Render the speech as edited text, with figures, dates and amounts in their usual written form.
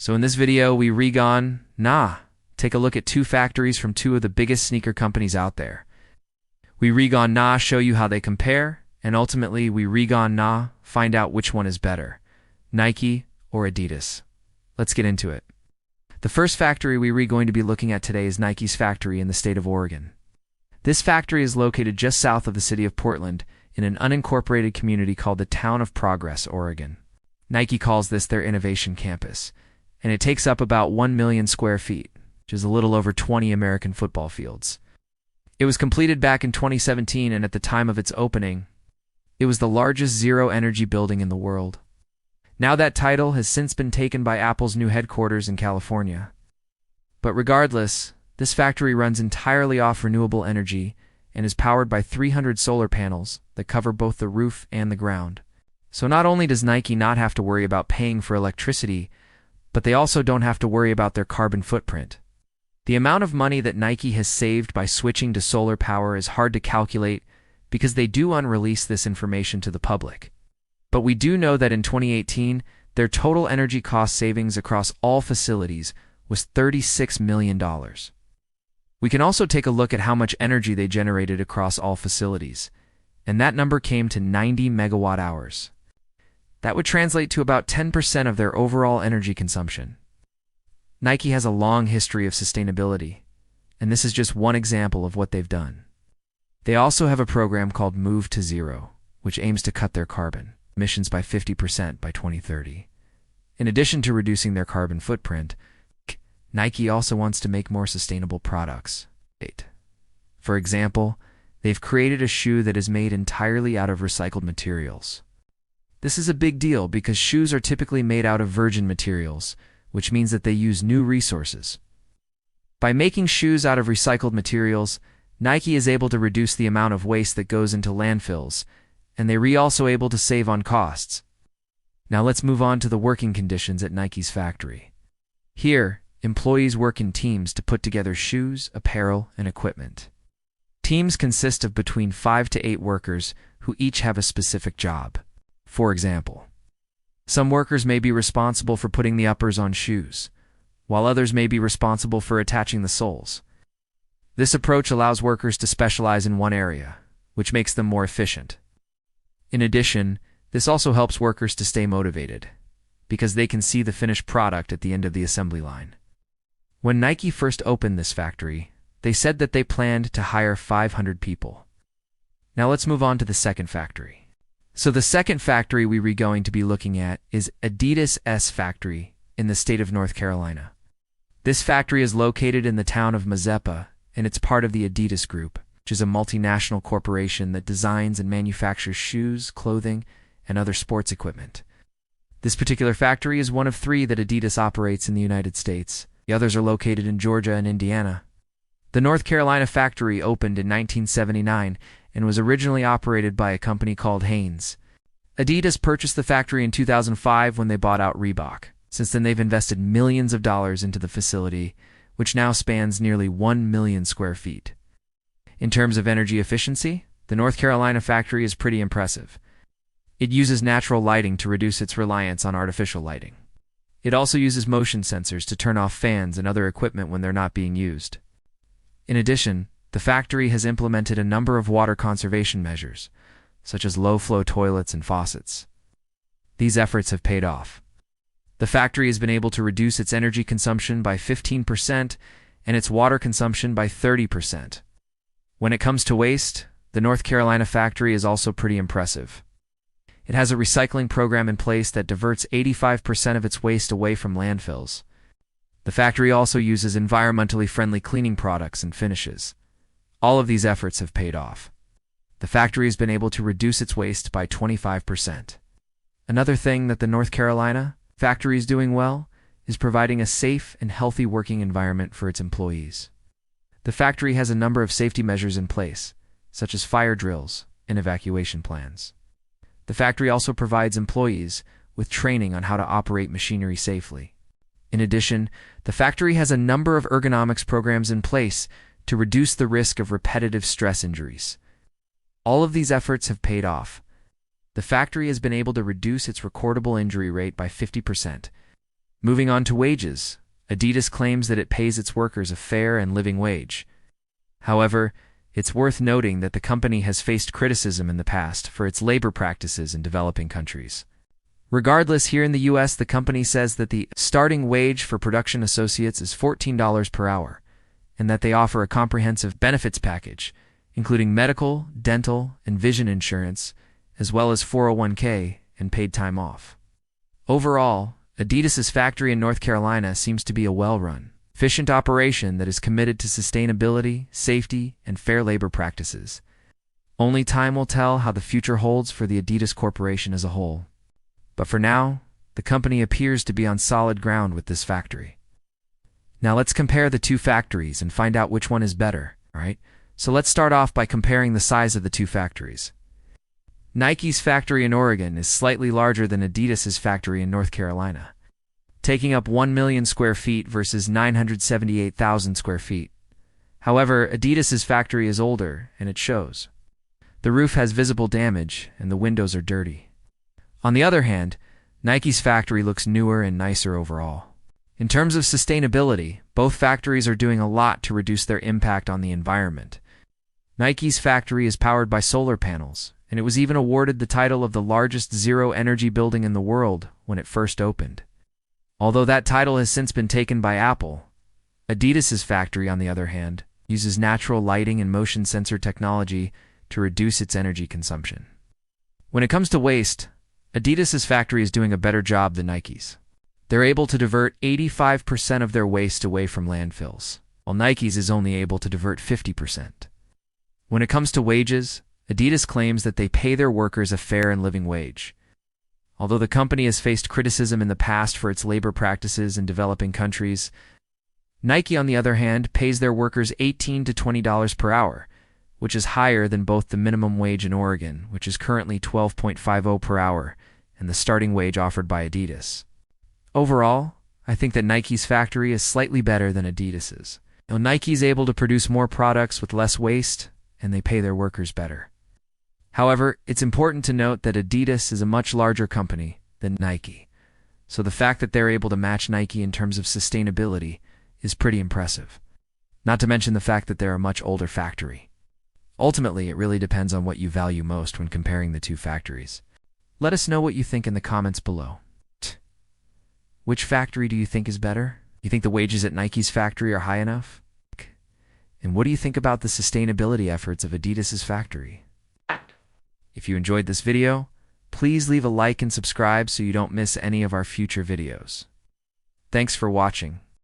So in this video, we take a look at two factories from two of the biggest sneaker companies out there. We show you how they compare, and ultimately we find out which one is better, Nike or Adidas. Let's get into it. The first factory we're going to be looking at today is Nike's factory in the state of Oregon. This factory is located just south of the city of Portland in an unincorporated community called the Town of Progress, Oregon. Nike calls this their innovation campus, and it takes up about 1 million square feet, which is a little over 20 American football fields. It was completed back in 2017, and at the time of its opening, it was the largest zero-energy building in the world. Now that title has since been taken by Apple's new headquarters in California. But regardless, this factory runs entirely off renewable energy and is powered by 300 solar panels that cover both the roof and the ground. So not only does Nike not have to worry about paying for electricity, but they also don't have to worry about their carbon footprint. The amount of money that Nike has saved by switching to solar power is hard to calculate because they do unrelease this information to the public. But we do know that in 2018, their total energy cost savings across all facilities was $36 million. We can also take a look at how much energy they generated across all facilities, and that number came to 90 megawatt hours. That would translate to about 10% of their overall energy consumption. Nike has a long history of sustainability, and this is just one example of what they've done. They also have a program called Move to Zero, which aims to cut their carbon emissions by 50% by 2030. In addition to reducing their carbon footprint, Nike also wants to make more sustainable products. For example, they've created a shoe that is made entirely out of recycled materials. This is a big deal because shoes are typically made out of virgin materials, which means that they use new resources. By making shoes out of recycled materials, Nike is able to reduce the amount of waste that goes into landfills, and they're also able to save on costs. Now let's move on to the working conditions at Nike's factory. Here, employees work in teams to put together shoes, apparel, and equipment. Teams consist of between 5 to 8 workers who each have a specific job. For example, some workers may be responsible for putting the uppers on shoes, while others may be responsible for attaching the soles. This approach allows workers to specialize in one area, which makes them more efficient. In addition, this also helps workers to stay motivated, because they can see the finished product at the end of the assembly line. When Nike first opened this factory, they said that they planned to hire 500 people. Now let's move on to the second factory. So the second factory we're going to be looking at is Adidas' factory in the state of North Carolina. This factory is located in the town of Mazeppa, and it's part of the Adidas Group, which is a multinational corporation that designs and manufactures shoes, clothing, and other sports equipment. This particular factory is one of 3 that Adidas operates in the United States. The others are located in Georgia and Indiana. The North Carolina factory opened in 1979 and was originally operated by a company called Hanes. Adidas purchased the factory in 2005 when they bought out Reebok. Since then, they've invested millions of dollars into the facility, which now spans nearly 1 million square feet. In terms of energy efficiency, the North Carolina factory is pretty impressive. It uses natural lighting to reduce its reliance on artificial lighting. It also uses motion sensors to turn off fans and other equipment when they're not being used. In addition, the factory has implemented a number of water conservation measures, such as low-flow toilets and faucets. These efforts have paid off. The factory has been able to reduce its energy consumption by 15% and its water consumption by 30%. When it comes to waste, the North Carolina factory is also pretty impressive. It has a recycling program in place that diverts 85% of its waste away from landfills. The factory also uses environmentally friendly cleaning products and finishes. All of these efforts have paid off. The factory has been able to reduce its waste by 25%. Another thing that the North Carolina factory is doing well is providing a safe and healthy working environment for its employees. The factory has a number of safety measures in place, such as fire drills and evacuation plans. The factory also provides employees with training on how to operate machinery safely. In addition, the factory has a number of ergonomics programs in place to reduce the risk of repetitive stress injuries. All of these efforts have paid off. The factory has been able to reduce its recordable injury rate by 50%. Moving on to wages, Adidas claims that it pays its workers a fair and living wage. However, it's worth noting that the company has faced criticism in the past for its labor practices in developing countries. Regardless, here in the US, the company says that the starting wage for production associates is $14 per hour, and that they offer a comprehensive benefits package, including medical, dental, and vision insurance, as well as 401k and paid time off. Overall, Adidas's factory in North Carolina seems to be a well-run, efficient operation that is committed to sustainability, safety, and fair labor practices. Only time will tell how the future holds for the Adidas Corporation as a whole. But for now, the company appears to be on solid ground with this factory. Now let's compare the two factories and find out which one is better, alright? So let's start off by comparing the size of the two factories. Nike's factory in Oregon is slightly larger than Adidas's factory in North Carolina, taking up 1 million square feet versus 978,000 square feet. However, Adidas's factory is older, and it shows. The roof has visible damage, and the windows are dirty. On the other hand, Nike's factory looks newer and nicer overall. In terms of sustainability, both factories are doing a lot to reduce their impact on the environment. Nike's factory is powered by solar panels, and it was even awarded the title of the largest zero-energy building in the world when it first opened. Although that title has since been taken by Apple, Adidas's factory, on the other hand, uses natural lighting and motion sensor technology to reduce its energy consumption. When it comes to waste, Adidas's factory is doing a better job than Nike's. They're able to divert 85% of their waste away from landfills, while Nike's is only able to divert 50%. When it comes to wages, Adidas claims that they pay their workers a fair and living wage. Although the company has faced criticism in the past for its labor practices in developing countries, Nike, on the other hand, pays their workers $18 to $20 per hour, which is higher than both the minimum wage in Oregon, which is currently $12.50 per hour, and the starting wage offered by Adidas. Overall, I think that Nike's factory is slightly better than Adidas's. Nike's able to produce more products with less waste, and they pay their workers better. However, it's important to note that Adidas is a much larger company than Nike, so the fact that they're able to match Nike in terms of sustainability is pretty impressive. Not to mention the fact that they're a much older factory. Ultimately, it really depends on what you value most when comparing the two factories. Let us know what you think in the comments below. Which factory do you think is better? You think the wages at Nike's factory are high enough? And what do you think about the sustainability efforts of Adidas's factory? If you enjoyed this video, please leave a like and subscribe so you don't miss any of our future videos. Thanks for watching.